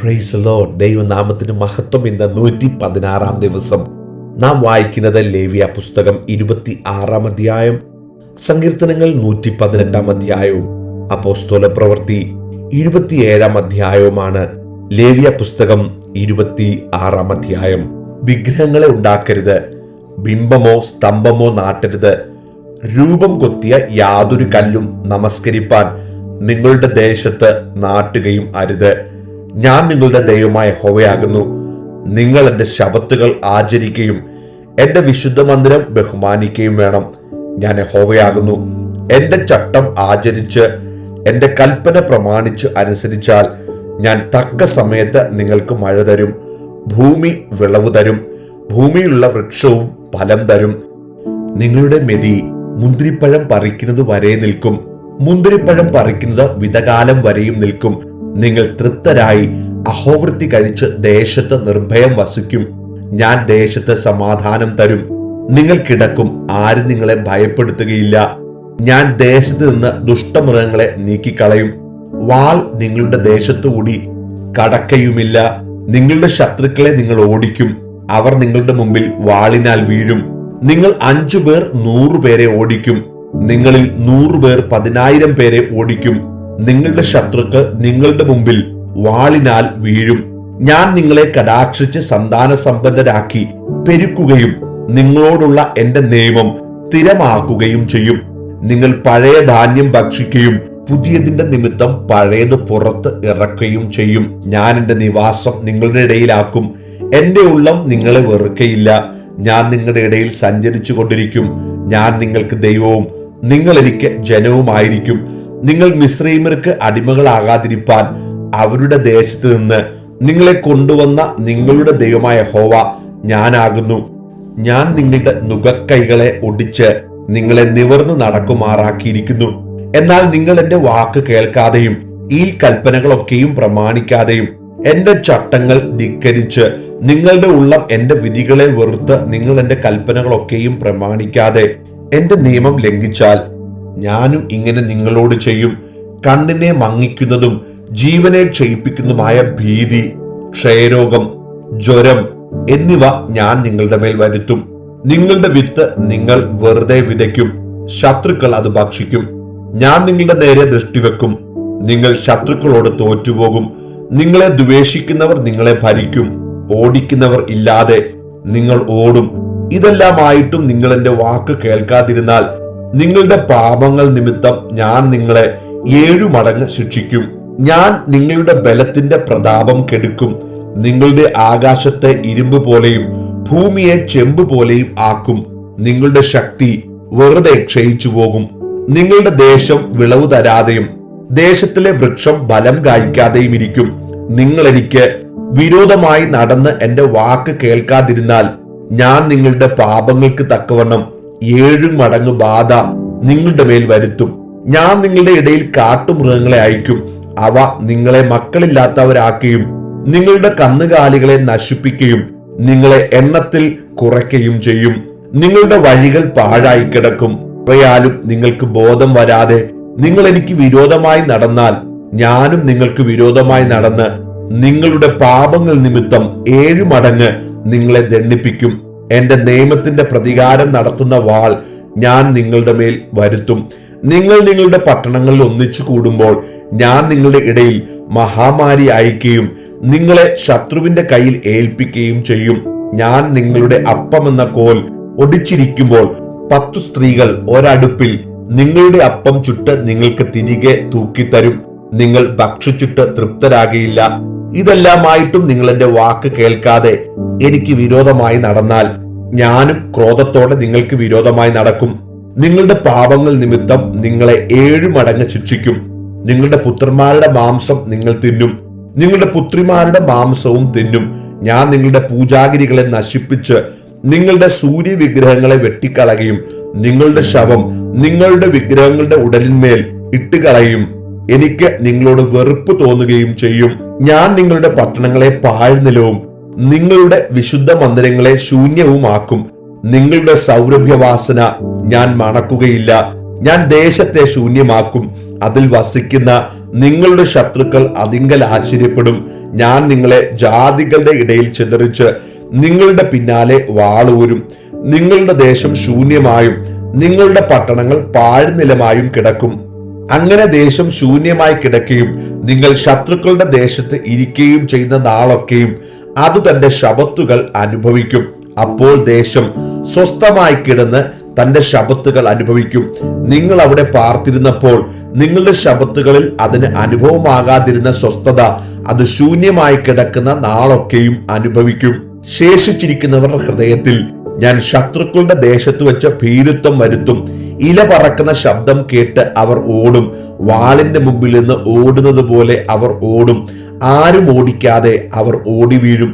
Praise the Lord. ദൈവനാമത്തിന് മഹത്വം. ഇന്ന് 116 ദിവസം നാം വായിക്കുന്നത് ലേവ്യ പുസ്തകം 26 അധ്യായം, സങ്കീർത്തനങ്ങൾ 118 അധ്യായവും അപ്പോസ്തല പ്രവൃത്തി 27 അധ്യായവുമാണ്. ലേവ്യ പുസ്തകം 26 അധ്യായം. വിഗ്രഹങ്ങളെ ഉണ്ടാക്കരുത്, ബിംബമോ സ്തംഭമോ നാട്ടരുത്, രൂപം കൊത്തിയ യാതൊരു കല്ലും നമസ്കരിപ്പാൻ നിങ്ങളുടെ ദേശത്ത് നാട്ടുകയും അരുത്. ഞാൻ നിങ്ങളുടെ ദൈവമായ യഹോവയാകുന്നു. നിങ്ങൾ എൻ്റെ ശബ്ബത്തുകൾ ആചരിക്കുകയും എൻ്റെ വിശുദ്ധ മന്ദിരം ബഹുമാനിക്കുകയും വേണം. ഞാൻ യഹോവയാകുന്നു. എൻ്റെ ചട്ടം ആചരിച്ച് എൻ്റെ കൽപ്പന പ്രമാണിച്ച് അനുസരിച്ചാൽ ഞാൻ തക്ക സമയത്ത് നിങ്ങൾക്ക് മഴ തരും, ഭൂമി വിളവ് തരും, ഭൂമിയിലുള്ള വൃക്ഷവും ഫലം തരും. നിങ്ങളുടെ മെതി മുന്തിരിപ്പഴം പറിക്കുന്നത് വരെ നിൽക്കും, മുന്തിരിപ്പഴം പറിക്കുന്നത് വിതകാലം വരെയും നിൽക്കും. നിങ്ങൾ തൃപ്തരായി അഹോവൃത്തി കഴിച്ച് ദേശത്ത് നിർഭയം വസിക്കും. ഞാൻ ദേശത്ത് സമാധാനം തരും. നിങ്ങൾ കിടക്കും, ആരും നിങ്ങളെ ഭയപ്പെടുത്തുകയില്ല. ഞാൻ ദേശത്ത് നിന്ന് ദുഷ്ടമൃഗങ്ങളെ നീക്കിക്കളയും. വാൾ നിങ്ങളുടെ ദേശത്തുകൂടി കടക്കയുമില്ല. നിങ്ങളുടെ ശത്രുക്കളെ നിങ്ങൾ ഓടിക്കും, അവർ നിങ്ങളുടെ മുമ്പിൽ വാളിനാൽ വീഴും. നിങ്ങൾ 5 പേർ 100 പേരെ ഓടിക്കും, നിങ്ങളിൽ 100 പേർ 10,000 പേരെ ഓടിക്കും. നിങ്ങളുടെ ശത്രുക്കൾ നിങ്ങളുടെ മുമ്പിൽ വാളിനാൽ വീഴും. ഞാൻ നിങ്ങളെ കടാക്ഷിച്ച് സന്താന സമ്പന്നരാക്കി പെരുക്കുകയും നിങ്ങളോടുള്ള എന്റെ നിയമം സ്ഥിരമാക്കുകയും ചെയ്യും. നിങ്ങൾ പഴയ ധാന്യം ഭക്ഷിക്കുകയും പുതിയതിന്റെ നിമിത്തം പഴയത് പുറത്ത് ഇറക്കുകയും ചെയ്യും. ഞാൻ എന്റെ നിവാസം നിങ്ങളുടെ ഇടയിലാക്കും, എന്റെ ഉള്ളം നിങ്ങളെ വെറുക്കയില്ല. ഞാൻ നിങ്ങളുടെ ഇടയിൽ സഞ്ചരിച്ചു കൊണ്ടിരിക്കും. ഞാൻ നിങ്ങൾക്ക് ദൈവവും നിങ്ങൾ എനിക്ക് ജനവുമായിരിക്കും. നിങ്ങൾ മിസ്രയീമ്യർക്ക് അടിമകളാകാതിരിപ്പാൻ അവരുടെ ദേശത്ത് നിന്ന് നിങ്ങളെ കൊണ്ടുവന്ന നിങ്ങളുടെ ദൈവമായ യഹോവ ഞാനാകുന്നു. ഞാൻ നിങ്ങളുടെ നുകക്കൈകളെ ഒടിച്ച് നിങ്ങളെ നിവർന്നു നടക്കുമാറാക്കിയിരിക്കുന്നു. എന്നാൽ നിങ്ങൾ എന്റെ വാക്ക് കേൾക്കാതെയും ഈ കൽപ്പനകളൊക്കെയും പ്രമാണിക്കാതെയും എന്റെ ചട്ടങ്ങൾ ധിക്കരിച്ച് നിങ്ങളുടെ ഉള്ളം എന്റെ വിധികളെ വെറുത്ത് നിങ്ങൾ എന്റെ കൽപ്പനകളൊക്കെയും പ്രമാണിക്കാതെ എന്റെ നിയമം ലംഘിച്ചാൽ ഞാനും ഇങ്ങനെ നിങ്ങളോട് ചെയ്യും. കണ്ണിനെ മങ്ങിക്കുന്നതും ജീവനെ ക്ഷയിപ്പിക്കുന്നതുമായ ഭീതി, ക്ഷയരോഗം, ജ്വരം എന്നിവ ഞാൻ നിങ്ങളുടെ മേൽ വരുത്തും. നിങ്ങളുടെ വിത്ത് നിങ്ങൾ വെറുതെ വിതയ്ക്കും, ശത്രുക്കൾ അത് ഭക്ഷിക്കും. ഞാൻ നിങ്ങളുടെ നേരെ ദൃഷ്ടിവെക്കും, നിങ്ങൾ ശത്രുക്കളോട് തോറ്റുപോകും. നിങ്ങളെ ദ്വേഷിക്കുന്നവർ നിങ്ങളെ ഭരിക്കും, ഓടിക്കുന്നവർ ഇല്ലാതെ നിങ്ങൾ ഓടും. ഇതെല്ലാമായിട്ടും നിങ്ങൾ എന്റെ വാക്ക് കേൾക്കാതിരുന്നാൽ നിങ്ങളുടെ പാപങ്ങൾ നിമിത്തം ഞാൻ നിങ്ങളെ 7 മടങ്ങ് ശിക്ഷിക്കും. ഞാൻ നിങ്ങളുടെ ബലത്തിന്റെ പ്രതാപം കെടുക്കും. നിങ്ങളുടെ ആകാശത്തെ ഇരുമ്പ് പോലെയും ഭൂമിയെ ചെമ്പ് പോലെയും ആക്കും. നിങ്ങളുടെ ശക്തി വെറുതെ ക്ഷയിച്ചു പോകും. നിങ്ങളുടെ ദേശം വിളവ് തരാതെയും ദേശത്തിലെ വൃക്ഷം ഫലം കായ്ക്കാതെയും ഇരിക്കും. നിങ്ങൾ എനിക്ക് വിരോധമായി നടന്ന് എന്റെ വാക്ക് കേൾക്കാതിരുന്നാൽ ഞാൻ നിങ്ങളുടെ പാപങ്ങൾക്ക് തക്കവണ്ണം 7 മടങ്ങ് ബാധ നിങ്ങളുടെ മേൽ വരുത്തും. ഞാൻ നിങ്ങളുടെ ഇടയിൽ കാട്ടുമൃഗങ്ങളെ അയക്കും, അവ നിങ്ങളെ മക്കളില്ലാത്തവരാക്കുകയും നിങ്ങളുടെ കന്നുകാലികളെ നശിപ്പിക്കുകയും നിങ്ങളെ എണ്ണത്തിൽ കുറയ്ക്കുകയും ചെയ്യും. നിങ്ങളുടെ വഴികൾ പാഴായി കിടക്കും. അവയാലും നിങ്ങൾക്ക് ബോധം വരാതെ നിങ്ങൾ എനിക്ക് വിരോധമായി നടന്നാൽ ഞാനും നിങ്ങൾക്ക് വിരോധമായി നടന്ന് നിങ്ങളുടെ പാപങ്ങൾ നിമിത്തം 7 മടങ്ങ് നിങ്ങളെ ദണ്ഡിപ്പിക്കും. എന്റെ നിയമത്തിന്റെ പ്രതികാരം നടത്തുന്ന വാൾ ഞാൻ നിങ്ങളുടെ മേൽ വരുത്തും. നിങ്ങൾ നിങ്ങളുടെ പട്ടണങ്ങളിൽ ഒന്നിച്ചു കൂടുമ്പോൾ ഞാൻ നിങ്ങളുടെ ഇടയിൽ മഹാമാരി അയക്കുകയും നിങ്ങളെ ശത്രുവിന്റെ കയ്യിൽ ഏൽപ്പിക്കുകയും ചെയ്യും. ഞാൻ നിങ്ങളുടെ അപ്പമെന്ന കോൽ ഒടിച്ചിരിക്കുമ്പോൾ 10 സ്ത്രീകൾ ഒരടുപ്പിൽ നിങ്ങളുടെ അപ്പം ചുട്ട് നിങ്ങൾക്ക് തിരികെ തൂക്കിത്തരും. നിങ്ങൾ ഭക്ഷിച്ചിട്ട് തൃപ്തരാകയില്ല. ഇതെല്ലാമായിട്ടും നിങ്ങൾ എന്റെ വാക്ക് കേൾക്കാതെ എനിക്ക് വിരോധമായി നടന്നാൽ ഞാനും ക്രോധത്തോടെ നിങ്ങൾക്ക് വിരോധമായി നടക്കും. നിങ്ങളുടെ പാപങ്ങൾ നിമിത്തം നിങ്ങളെ 7 മടങ്ങ് ശിക്ഷിക്കും. നിങ്ങളുടെ പുത്രന്മാരുടെ മാംസം നിങ്ങൾ തിന്നും, നിങ്ങളുടെ പുത്രിമാരുടെ മാംസവും തിന്നും. ഞാൻ നിങ്ങളുടെ പൂജാഗിരികളെ നശിപ്പിച്ച് നിങ്ങളുടെ സൂര്യവിഗ്രഹങ്ങളെ വെട്ടിക്കളയും. നിങ്ങളുടെ ശവം നിങ്ങളുടെ വിഗ്രഹങ്ങളുടെ ഉടലിന്മേൽ ഇട്ടുകളയും. എനിക്ക് നിങ്ങളോട് വെറുപ്പ് തോന്നുകയും ചെയ്യും. ഞാൻ നിങ്ങളുടെ പട്ടണങ്ങളെ പാഴ്നിലവും നിങ്ങളുടെ വിശുദ്ധ മന്ദിരങ്ങളെ ശൂന്യവുമാക്കും. നിങ്ങളുടെ സൗരഭ്യവാസന ഞാൻ മണക്കുകയില്ല. ഞാൻ ദേശത്തെ ശൂന്യമാക്കും, അതിൽ വസിക്കുന്ന നിങ്ങളുടെ ശത്രുക്കൾ അതിങ്കൽ ആശ്ചര്യപ്പെടും. ഞാൻ നിങ്ങളെ ജാതികളുടെ ഇടയിൽ ചിതറിച്ച് നിങ്ങളുടെ പിന്നാലെ വാളൂരും. നിങ്ങളുടെ ദേശം ശൂന്യമായും നിങ്ങളുടെ പട്ടണങ്ങൾ പാഴ്നിലമായും കിടക്കും. അങ്ങനെ ദേശം ശൂന്യമായി കിടക്കുകയും നിങ്ങൾ ശത്രുക്കളുടെ ദേശത്ത് ഇരിക്കുകയും ചെയ്യുന്ന നാളൊക്കെയും അത് തന്റെ ശബത്തുകൾ അനുഭവിക്കും. അപ്പോൾ ദേശം സ്വസ്ഥമായി കിടന്ന് തന്റെ ശബത്തുകൾ അനുഭവിക്കും. നിങ്ങൾ അവിടെ പാർത്തിരുന്നപ്പോൾ നിങ്ങളുടെ ശബത്തുകളിൽ അതിന് അനുഭവമാകാതിരുന്ന സ്വസ്ഥത അത് ശൂന്യമായി കിടക്കുന്ന നാളൊക്കെയും അനുഭവിക്കും. ശേഷിച്ചിരിക്കുന്നവരുടെ ഹൃദയത്തിൽ ഞാൻ ശത്രുക്കളുടെ ദേശത്ത് വെച്ച് ഭീരുത്വം വരുത്തും. ഇല പറക്കുന്ന ശബ്ദം കേട്ട് അവർ ഓടും. വാളിന്റെ മുമ്പിൽ നിന്ന് ഓടുന്നത് പോലെ അവർ ഓടും. ആരും ഓടിക്കാതെ അവർ ഓടി വീഴും.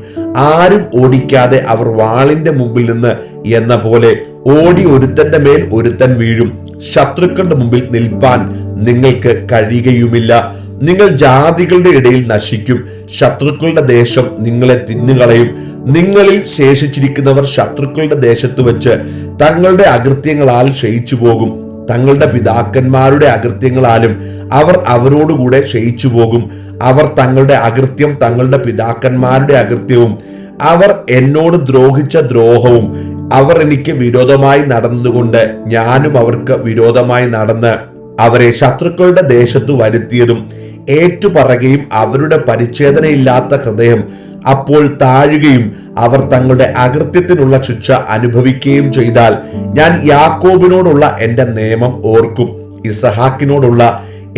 ആരും ഓടിക്കാതെ അവർ വാളിന്റെ മുമ്പിൽ നിന്ന് എന്ന പോലെ ഓടി ഒരുത്തന്റെ മേൽ ഒരുത്തൻ വീഴും. ശത്രുക്കളുടെ മുമ്പിൽ നിൽപ്പാൻ നിങ്ങൾക്ക് കഴിയുകയുമില്ല. നിങ്ങൾ ജാതികളുടെ ഇടയിൽ നശിക്കും. ശത്രുക്കളുടെ ദേശം നിങ്ങളെ തിന്നുകളയും. നിങ്ങളിൽ ശേഷിച്ചിരിക്കുന്നവർ ശത്രുക്കളുടെ ദേശത്ത് വെച്ച് തങ്ങളുടെ അകൃത്യങ്ങളാൽ ക്ഷയിച്ചു പോകും. തങ്ങളുടെ പിതാക്കന്മാരുടെ അകൃത്യങ്ങളാലും അവർ അവരോടുകൂടെ ക്ഷയിച്ചു പോകും. അവർ തങ്ങളുടെ അകൃത്യം തങ്ങളുടെ പിതാക്കന്മാരുടെ അകൃത്യവും അവർ എന്നോട് ദ്രോഹിച്ച ദ്രോഹവും അവർ എനിക്ക് വിരോധമായി നടന്നതുകൊണ്ട് ഞാനും അവർക്ക് വിരോധമായി നടന്ന് അവരെ ശത്രുക്കളുടെ ദേശത്തു വരുത്തിയതും ഏറ്റുപറയുകയും അവരുടെ പരിച്ഛേദനയില്ലാത്ത ഹൃദയം അപ്പോൾ താഴുകയും അവർ തങ്ങളുടെ അകൃത്യത്തിനുള്ള ശിക്ഷ അനുഭവിക്കുകയും ചെയ്താൽ ഞാൻ യാക്കോബിനോടുള്ള എന്റെ നിയമം ഓർക്കും. ഇസഹാക്കിനോടുള്ള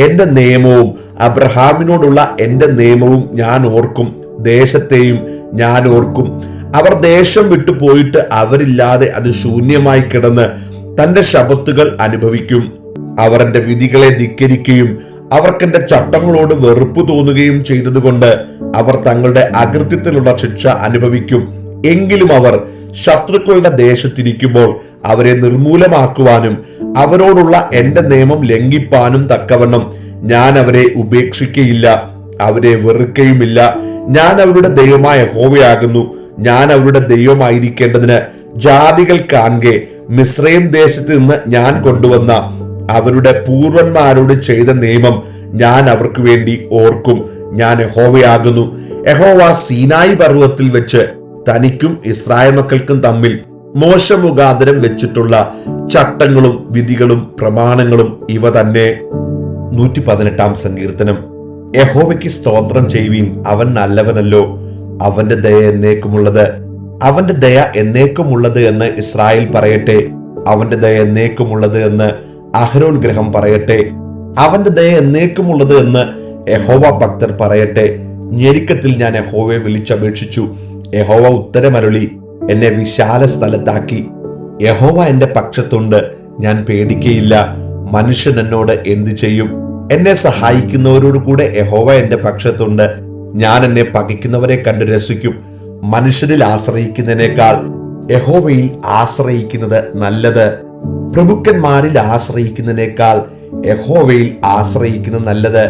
എന്റെ നിയമവും അബ്രഹാമിനോടുള്ള എന്റെ നിയമവും ഞാൻ ഓർക്കും. ദേശത്തെയും ഞാൻ ഓർക്കും. അവർ ദേശം വിട്ടു പോയിട്ട് അവരില്ലാതെ അത് ശൂന്യമായി കിടന്ന് തന്റെ ശബത്തുകൾ അനുഭവിക്കും. അവർ എന്റെ വിധികളെ ധിക്കരിക്കുകയും അവർക്കെന്റെ ചട്ടങ്ങളോട് വെറുപ്പ് തോന്നുകയും ചെയ്തതുകൊണ്ട് അവർ തങ്ങളുടെ അകൃത്യത്തിലുള്ള ശിക്ഷ അനുഭവിക്കും. എങ്കിലും അവർ ശത്രുക്കളുടെ ദേശത്തിരിക്കുമ്പോൾ അവരെ നിർമൂലമാക്കുവാനും അവരോടുള്ള എന്റെ നിയമം ലംഘിപ്പാനും തക്കവണ്ണം ഞാൻ അവരെ ഉപേക്ഷിക്കയില്ല, അവരെ വെറുക്കയുമില്ല. ഞാൻ അവരുടെ ദൈവമായ യഹോവയാകുന്നു. ഞാൻ അവരുടെ ദൈവമായിരിക്കേണ്ടതിന് ജാതികൾ കാണെ മിസ്രയീം ദേശത്ത് നിന്ന് ഞാൻ കൊണ്ടുവന്ന അവരുടെ പൂർവന്മാരോട് ചെയ്ത നിയമം ഞാൻ അവർക്ക് വേണ്ടി ഓർക്കും. ഞാൻ യഹോവയാകുന്നു. യഹോവ സീനായി പർവ്വതത്തിൽ വെച്ച് തനിക്കും ഇസ്രായേൽ മക്കൾക്കും തമ്മിൽ മോശ മുഖാന്തരം വെച്ചിട്ടുള്ള ചട്ടങ്ങളും വിധികളും പ്രമാണങ്ങളും ഇവ തന്നെ. 118 സങ്കീർത്തനം. യഹോവയ്ക്ക് സ്തോത്രം ചെയ്യുവീൻ, അവൻ നല്ലവനല്ലോ, അവന്റെ ദയ എന്നേക്കുമുള്ളത്. അവന്റെ ദയ എന്നേക്കുമുള്ളത് എന്ന് ഇസ്രായേൽ പറയട്ടെ. അവന്റെ ദയ എന്നേക്കുമുള്ളത് എന്ന് അഹരോൻ ഗ്രഹം പറയട്ടെ. അവന്റെ ദയ എന്നേക്കുമുള്ളത് എന്ന് യഹോവ ഭക്തർ പറയട്ടെ. ഞെരുക്കത്തിൽ ഞാൻ യഹോവയെ വിളിച്ചപേക്ഷിച്ചു. യഹോവ ഉത്തരമരുളി എന്നെ വിശാല സ്ഥലത്താക്കി. യഹോവ എന്റെ പക്ഷത്തുണ്ട്, ഞാൻ പേടിക്കയില്ല. മനുഷ്യൻ എന്നോട് എന്തു ചെയ്യും? എന്നെ സഹായിക്കുന്നവരോട് കൂടെ യഹോവ എന്റെ പക്ഷത്തുണ്ട്. ഞാൻ എന്നെ പകയ്ക്കുന്നവരെ കണ്ട് രസിക്കും. മനുഷ്യരിൽ ആശ്രയിക്കുന്നതിനേക്കാൾ യഹോവയിൽ ആശ്രയിക്കുന്നത് നല്ലത്. പ്രഭുക്കന്മാരിൽ ആശ്രയിക്കുന്നതിനേക്കാൾ യഹോവയിൽ ആശ്രയിക്കുന്നത് നല്ലത്.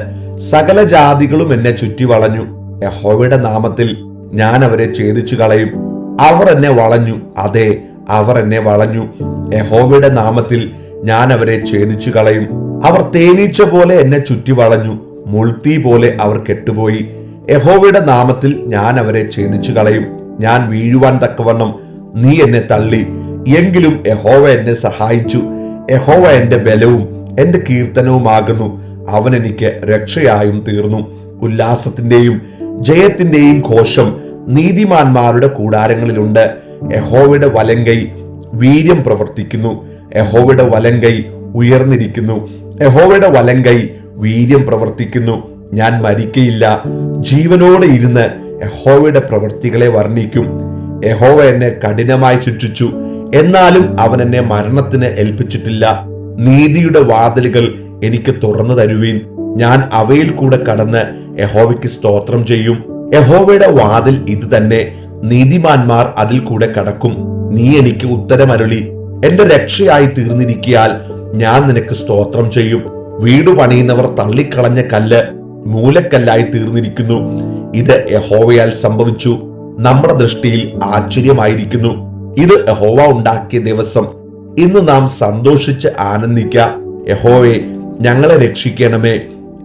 സകല ജാതികളും എന്നെ ചുറ്റി വളഞ്ഞു. യഹോവയുടെ നാമത്തിൽ ഞാൻ അവരെ ഛേദിച്ചു കളയും. അവർ എന്നെ വളഞ്ഞു, അതെ, അവർ എന്നെ വളഞ്ഞു. യഹോവയുടെ നാമത്തിൽ ഞാൻ അവരെ ഛേദിച്ചു കളയും. അവർ തേനീച്ച പോലെ എന്നെ ചുറ്റി വളഞ്ഞു, മുൾത്തീ പോലെ അവർ കെട്ടുപോയി. യഹോവയുടെ നാമത്തിൽ ഞാൻ അവരെ ഛേദിച്ചു കളയും. ഞാൻ വീഴുവാൻ തക്കവണ്ണം നീ എന്നെ തള്ളി, എങ്കിലും യഹോവ എന്നെ സഹായിച്ചു. യഹോവ എന്റെ ബലവും എന്റെ കീർത്തനവുമാകുന്നു. അവൻ എനിക്ക് രക്ഷയായും തീർന്നു. ഉല്ലാസത്തിന്റെയും ജയത്തിന്റെയും ഘോഷം നീതിമാന്മാരുടെ കൂടാരങ്ങളിലുണ്ട്. യഹോവയുടെ വലങ്കൈ വീര്യം പ്രവർത്തിക്കുന്നു. യഹോവയുടെ വലങ്കൈ ഉയർന്നിരിക്കുന്നു. യഹോവയുടെ വലങ്കൈ വീര്യം പ്രവർത്തിക്കുന്നു. ഞാൻ മരിക്കയില്ല, ജീവനോടെ ഇരുന്ന് യഹോവയുടെ പ്രവൃത്തികളെ വർണ്ണിക്കും. യഹോവ എന്നെ കഠിനമായി ശിക്ഷിച്ചു, എന്നാലും അവൻ എന്നെ മരണത്തിന് ഏൽപ്പിച്ചിട്ടില്ല. നീതിയുടെ വാതിലുകൾ എനിക്ക് തുറന്നു തരുവീൻ. ഞാൻ അവയിൽ കൂടെ കടന്ന് യഹോവയ്ക്ക് സ്തോത്രം ചെയ്യും. യഹോവയുടെ വാതിൽ ഇത് തന്നെ, നീതിമാന്മാർ അതിൽ കൂടെ കടക്കും. നീ എനിക്ക് ഉത്തരമരുളി എന്റെ രക്ഷയായി തീർന്നിരിക്കയാൽ ഞാൻ നിനക്ക് സ്തോത്രം ചെയ്യും. വീട് പണിയുന്നവർ തള്ളിക്കളഞ്ഞ കല്ല് മൂലക്കല്ലായി തീർന്നിരിക്കുന്നു. ഇത് യഹോവയാൽ സംഭവിച്ചു, നമ്മുടെ ദൃഷ്ടിയിൽ ആശ്ചര്യമായിരിക്കുന്നു. ഇത് യഹോവ ഉണ്ടാക്കിയ ദിവസം. ഇന്ന് നാം സന്തോഷിച്ച് ആനന്ദിക്ക. യഹോവേ, ഞങ്ങളെ രക്ഷിക്കണമേ.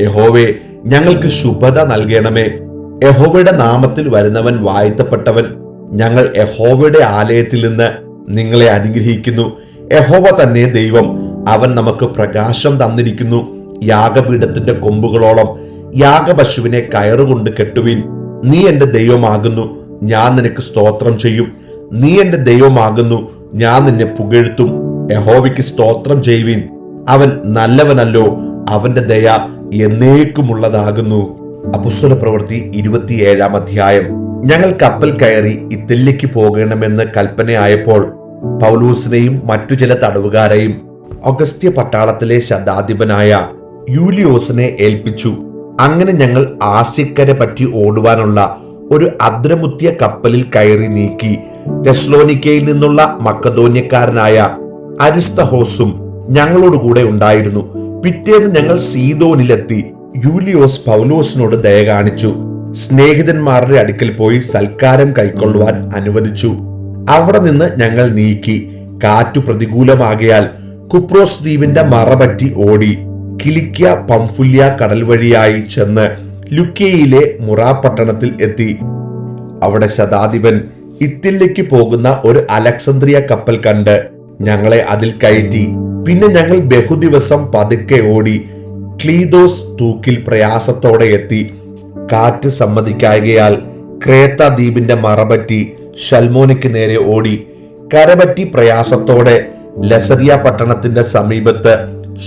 യഹോവേ, ഞങ്ങൾക്ക് ശുഭത നൽകണമേ. യഹോവയുടെ നാമത്തിൽ വരുന്നവൻ വാഴ്ത്തപ്പെട്ടവൻ. ഞങ്ങൾ യഹോവയുടെ ആലയത്തിൽ നിന്ന് നിങ്ങളെ അനുഗ്രഹിക്കുന്നു. യഹോവ തന്നെ ദൈവം, അവൻ നമുക്ക് പ്രകാശം തന്നിരിക്കുന്നു. യാഗപീഠത്തിന്റെ കൊമ്പുകളോളം യാഗപശുവിനെ കയറുകൊണ്ട് കെട്ടുവിൻ. നീ എന്റെ ദൈവമാകുന്നു, ഞാൻ നിനക്ക് സ്തോത്രം ചെയ്യും. നീ എന്റെ ദൈവമാകുന്നു, ഞാൻ നിന്നെ പുകഴ്ത്തും. യഹോവയ്ക്ക് സ്തോത്രം ചെയ്യുവിൻ, അവൻ നല്ലവനല്ലോ, അവന്റെ ദയ എന്നേക്കുമുള്ളതാകുന്നു. അപ്പോസ്തലപ്രവൃത്തി 27-ാം അധ്യായം. ഞങ്ങൾ കപ്പൽ കയറി ഇത്തല്യയ്ക്ക് പോകണമെന്ന് കൽപ്പനയായപ്പോൾ പൗലോസിനെയും മറ്റു ചില തടവുകാരെയും അഗസ്ത്യ പട്ടാളത്തിലെ ശതാധിപനായ യൂലിയോസിനെ ഏൽപ്പിച്ചു. അങ്ങനെ ഞങ്ങൾ ആസ്യക്കരെ പറ്റി ഓടുവാനുള്ള ഒരു അദ്രമുത്യ കപ്പലിൽ കയറി നീക്കി. തെസ്സലോനിക്കയിൽ നിന്നുള്ള മക്കദോന്യക്കാരനായ അരിസ്തഹോസും ഞങ്ങളോടുകൂടെ ഉണ്ടായിരുന്നു. പിറ്റേന്ന് ഞങ്ങൾ സീദോനിലെത്തി. യൂലിയോസ് പൗലോസിനോട് ദയ കാണിച്ചു. സ്നേഹിതന്മാരുടെ അടുക്കൽ പോയി സൽക്കാരം കൈക്കൊള്ളുവാൻ അനുവദിച്ചു. അവിടെ നിന്ന് ഞങ്ങൾ നീക്കി. കാറ്റു പ്രതികൂലമാകയാൽ കുപ്രോസ് ദ്വീപിന്റെ മറപറ്റി ഓടി കിലിക്യ പംഫുല്യ കടൽ വഴിയായി ചെന്ന് ലുക്കയിലെ മുറാ പട്ടണത്തിൽ എത്തി. അവിടെ ശതാധിപൻ ഇത്തില്യയ്ക്ക് പോകുന്ന ഒരു അലക്സാന്ദ്രിയ കപ്പൽ കണ്ട് ഞങ്ങളെ അതിൽ കയറ്റി. പിന്നെ ഞങ്ങൾ ബഹുദിവസം പതുക്കെ ഓടി ക്ലീദോസ് തൂക്കിൽ പ്രയാസത്തോടെ എത്തി. കാറ്റ് സമ്മതിക്കായകയാൽ ക്രേത്ത ദ്വീപിന്റെ മറപറ്റി ഷൽമോനയ്ക്ക് നേരെ ഓടി കരപറ്റി പ്രയാസത്തോടെ ലസറിയ പട്ടണത്തിന്റെ സമീപത്ത്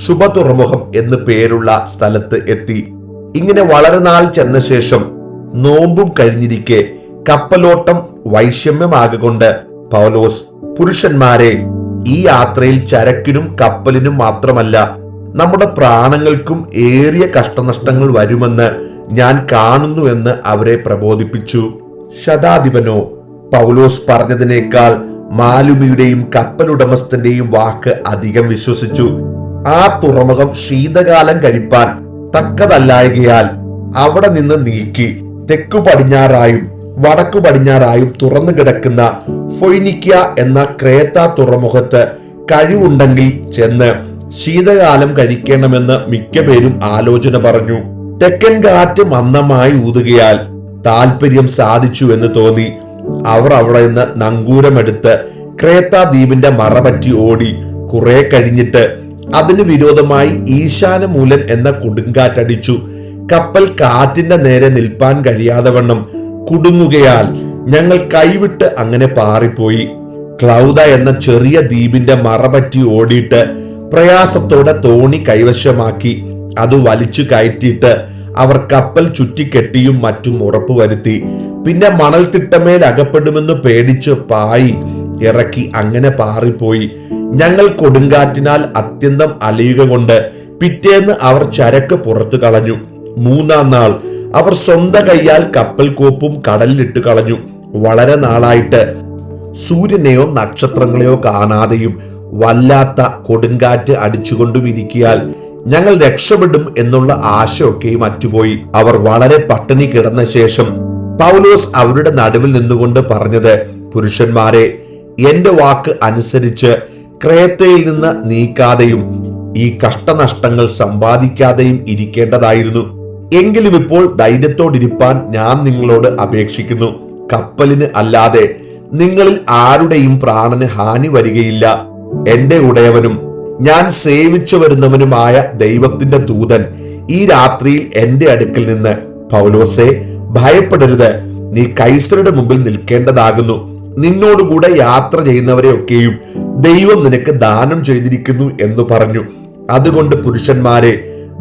ശുഭതുറമുഖം എന്ന് പേരുള്ള സ്ഥലത്ത് എത്തി. ഇങ്ങനെ വളരെ നാൾ ചെന്ന ശേഷം നോമ്പും കഴിഞ്ഞിരിക്കെ കപ്പലോട്ടം വൈഷമ്യമാകൊണ്ട് പൗലോസ്, പുരുഷന്മാരെ, ഈ യാത്രയിൽ ചരക്കിനും കപ്പലിനും മാത്രമല്ല നമ്മുടെ പ്രാണങ്ങൾക്കും ഏറിയ കഷ്ടനഷ്ടങ്ങൾ വരുമെന്ന് ഞാൻ കാണുന്നുവെന്ന് അവരെ പ്രബോധിപ്പിച്ചു. ശതാധിപനോ പൗലോസ് പറഞ്ഞതിനേക്കാൾ മാലുമിയുടെയും കപ്പലുടമസ്ഥന്റെയും വാക്ക് അധികം വിശ്വസിച്ചു. ആ തുറമുഖം ശീതകാലം കഴിപ്പാൻ തക്കതല്ലായകയാൽ അവിടെ നിന്ന് നീക്കി തെക്കു പടിഞ്ഞാറായും വടക്കു പടിഞ്ഞാറായും തുറന്നു കിടക്കുന്ന ഫൊയ്നിക്യ എന്ന ക്രേത്ത തുറമുഖത്ത് കഴിവുണ്ടെങ്കിൽ ചെന്ന് ശീതകാലം കഴിക്കണമെന്ന് മിക്കപേരും ആലോചന പറഞ്ഞു. തെക്കൻ കാറ്റ് മന്ദമായി ഊതുകയാൽ താല്പര്യം സാധിച്ചു എന്ന് തോന്നി. അവർ അവിടെ നിന്ന് നങ്കൂരമെടുത്ത് ക്രേത്ത ദ്വീപിന്റെ മറപറ്റി ഓടി. കുറെ കഴിഞ്ഞിട്ട് അതിന് വിരോധമായി ഈശാനമൂലൻ എന്ന കൊടുങ്കാറ്റടിച്ചു. കപ്പൽ കാറ്റിന്റെ നേരെ നിൽപ്പാൻ കഴിയാതെ വണ്ണം കുടുങ്ങുകയാൽ ഞങ്ങൾ കൈവിട്ട് അങ്ങനെ പാറിപ്പോയി. ക്ലൗദ എന്ന ചെറിയ ദ്വീപിന്റെ മറപറ്റി ഓടിയിട്ട് പ്രയാസത്തോടെ തോണി കൈവശമാക്കി. അത് വലിച്ചു കയറ്റിയിട്ട് അവർ കപ്പൽ ചുറ്റിക്കെട്ടിയും മറ്റും ഉറപ്പുവരുത്തി. പിന്നെ മണൽത്തിട്ടമേൽ അകപ്പെടുമെന്ന് പേടിച്ച് പായി ഇറക്കി അങ്ങനെ പാറിപ്പോയി. ഞങ്ങൾ കൊടുങ്കാറ്റിനാൽ അത്യന്തം അലയുക കൊണ്ട് പിറ്റേന്ന് അവർ ചരക്ക് പുറത്തു കളഞ്ഞു. മൂന്നാം നാൾ അവർ സ്വന്തം കൈയാൽ കപ്പൽ കോപ്പും കടലിലിട്ട് കളഞ്ഞു. വളരെ നാളായിട്ട് സൂര്യനെയോ നക്ഷത്രങ്ങളെയോ കാണാതെയും വല്ലാത്ത കൊടുങ്കാറ്റ് അടിച്ചുകൊണ്ടും ഇരിക്കിയാൽ ഞങ്ങൾ രക്ഷപ്പെടും എന്നുള്ള ആശയൊക്കെയും അറ്റുപോയി. അവർ വളരെ പട്ടിണി കിടന്ന ശേഷം പൗലോസ് അവരുടെ നടുവിൽ നിന്നുകൊണ്ട് പറഞ്ഞത്, പുരുഷന്മാരെ, എന്റെ വാക്ക് അനുസരിച്ച് ക്രേത്തയിൽ നിന്ന് നീക്കാതെയും ഈ കഷ്ടനഷ്ടങ്ങൾ സമ്പാദിക്കാതെയും ഇരിക്കേണ്ടതായിരുന്നു. എങ്കിലും ഇപ്പോൾ ധൈര്യത്തോടിരിപ്പാൻ ഞാൻ നിങ്ങളോട് അപേക്ഷിക്കുന്നു. കപ്പലിന് അല്ലാതെ നിങ്ങളിൽ ആരുടെയും പ്രാണന് ഹാനി വരികയില്ല. എന്റെ ഉടയവനും ഞാൻ സേവിച്ചു വരുന്നവനുമായ ദൈവത്തിന്റെ ദൂതൻ ഈ രാത്രിയിൽ എന്റെ അടുക്കൽ നിന്ന്, പൗലോസെ, ഭയപ്പെടരുത്, നീ കൈസരുടെ മുമ്പിൽ നിൽക്കേണ്ടതാകുന്നു. നിന്നോടുകൂടെ യാത്ര ചെയ്യുന്നവരെ ഒക്കെയും ദൈവം നിനക്ക് ദാനം ചെയ്തിരിക്കുന്നു എന്ന് പറഞ്ഞു. അതുകൊണ്ട് പുരുഷന്മാരെ,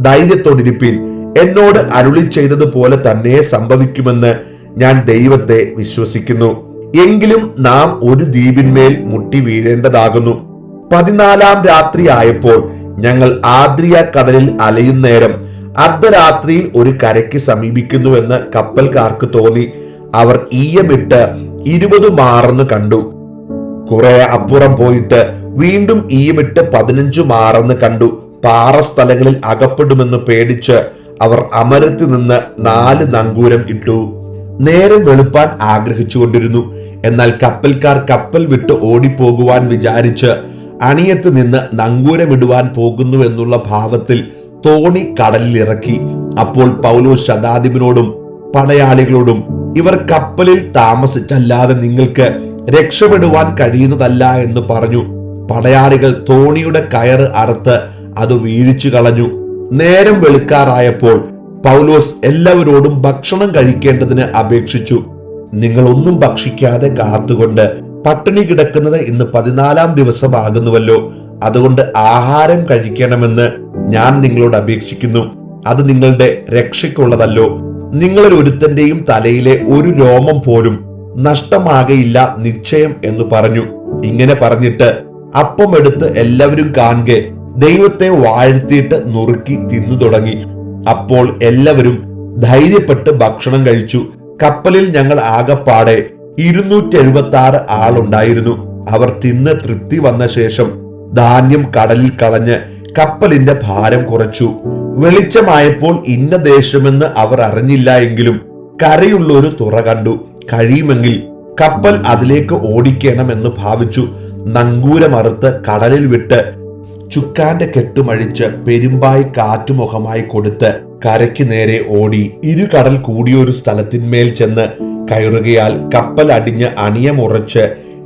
ധൈര്യത്തോടിരിപ്പീൻ. എന്നോട് അരുളി ചെയ്തതുപോലെ തന്നെ സംഭവിക്കുമെന്ന് ഞാൻ ദൈവത്തെ വിശ്വസിക്കുന്നു. എങ്കിലും നാം ഒരു ദ്വീപിന്മേൽ മുട്ടി വീഴേണ്ടതാകുന്നു. 14-ാം രാത്രി ആയപ്പോൾ ഞങ്ങൾ ആദ്രിയ കടലിൽ അലയുന്നേരം അർദ്ധരാത്രിയിൽ ഒരു കരയ്ക്ക് സമീപിക്കുന്നുവെന്ന് കപ്പൽക്കാർക്ക് തോന്നി. അവർ ഈയമിട്ട് 20 മാറെന്ന് കണ്ടു. കുറെ അപ്പുറം പോയിട്ട് വീണ്ടും ഈയമിട്ട് 15 മാറെന്ന് കണ്ടു. പാറസ്ഥലങ്ങളിൽ അകപ്പെടുമെന്ന് പേടിച്ച് അവർ അമരത്ത് നിന്ന് 4 നങ്കൂരം ഇട്ടു. നേരം വെളുപ്പാൻ ആഗ്രഹിച്ചുകൊണ്ടിരുന്നു. എന്നാൽ കപ്പൽക്കാർ കപ്പൽ വിട്ട് ഓടിപ്പോകുവാൻ വിചാരിച്ച് അണിയത്ത് നിന്ന് നങ്കൂരമിടുവാൻ പോകുന്നു എന്നുള്ള ഭാവത്തിൽ തോണി കടലിൽ ഇറക്കി. അപ്പോൾ പൗലോസ് ശതാധിപനോടും പടയാളികളോടും, ഇവർ കപ്പലിൽ താമസിച്ചല്ലാതെ നിങ്ങൾക്ക് രക്ഷപ്പെടുവാൻ കഴിയുന്നതല്ല എന്ന് പറഞ്ഞു. പടയാളികൾ തോണിയുടെ കയറ് അറുത്ത് അത് വീഴിച്ചു കളഞ്ഞു. നേരം വെളുക്കാറായപ്പോൾ പൗലോസ് എല്ലാവരോടും ഭക്ഷണം കഴിക്കേണ്ടതിന് അപേക്ഷിച്ചു. നിങ്ങൾ ഒന്നും ഭക്ഷിക്കാതെ കാത്തുകൊണ്ട് പട്ടിണി കിടക്കുന്നത് ഇന്ന് 14-ാം ദിവസമാകുന്നുവല്ലോ. അതുകൊണ്ട് ആഹാരം കഴിക്കണമെന്ന് ഞാൻ നിങ്ങളോട് അപേക്ഷിക്കുന്നു. അത് നിങ്ങളുടെ രക്ഷയ്ക്കുള്ളതല്ലോ. നിങ്ങളിൽ ഒരുത്തന്റെയും തലയിലെ ഒരു രോമം പോലും നഷ്ടമാകയില്ല നിശ്ചയം എന്ന് പറഞ്ഞു. ഇങ്ങനെ പറഞ്ഞിട്ട് അപ്പം എടുത്ത് എല്ലാവരും കാണെ ദൈവത്തെ വാഴ്ത്തിയിട്ട് നുറുക്കി തിന്നു തുടങ്ങി. അപ്പോൾ എല്ലാവരും ധൈര്യപ്പെട്ട് ഭക്ഷണം കഴിച്ചു. കപ്പലിൽ ഞങ്ങൾ ആകപ്പാടെ 276 ആളുണ്ടായിരുന്നു. അവർ തിന്ന് തൃപ്തി വന്ന ശേഷം ധാന്യം കടലിൽ കളഞ്ഞ് കപ്പലിന്റെ ഭാരം കുറച്ചു. വെളിച്ചമായപ്പോൾ ഇന്ന ദേശമെന്ന് അവർ അറിഞ്ഞില്ല എങ്കിലും കരയുള്ള ഒരു തുറ കണ്ടു. കഴിയുമെങ്കിൽ കപ്പൽ അതിലേക്ക് ഓടിക്കണമെന്ന് ഭാവിച്ചു. നങ്കൂരമറുത്ത് കടലിൽ വിട്ട് ചുക്കാന്റെ കെട്ടുമഴിച്ച് പെരുമ്പായി കാറ്റുമുഖമായി കൊടുത്ത് കരയ്ക്ക് നേരെ ഓടി ഇരുകടൽ കൂടിയൊരു സ്ഥലത്തിന്മേൽ ചെന്ന് കയറുകയാൽ കപ്പൽ അടിഞ്ഞ് അണിയമുറച്ച്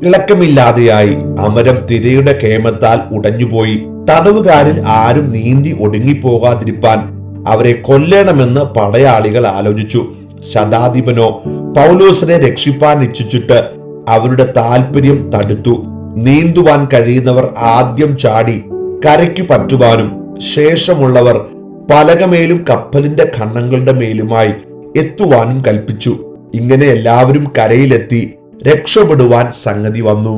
ഇളക്കമില്ലാതെയായി. അമരം തിരയുടെ കേമത്താൽ ഉടഞ്ഞുപോയി. തടവുകാരിൽ ആരും നീന്തി ഒടുങ്ങിപ്പോകാതിരിപ്പാൻ അവരെ കൊല്ലണമെന്ന് പടയാളികൾ ആലോചിച്ചു. ശതാധിപനോ പൗലോസിനെ രക്ഷിപ്പാൻ ഇച്ഛിച്ചിട്ട് അവരുടെ താല്പര്യം തടുത്തു. നീന്തുവാൻ കഴിയുന്നവർ ആദ്യം ചാടി കരയ്ക്കു പറ്റുവാനും ശേഷമുള്ളവർ പലകമേലും കപ്പലിന്റെ ഖണ്ഡങ്ങളുടെ മേലുമായി എത്തുവാനും കൽപ്പിച്ചു. ഇങ്ങനെ എല്ലാവരും കരയിലെത്തി രക്ഷപ്പെടുവാൻ സംഗതി വന്നു.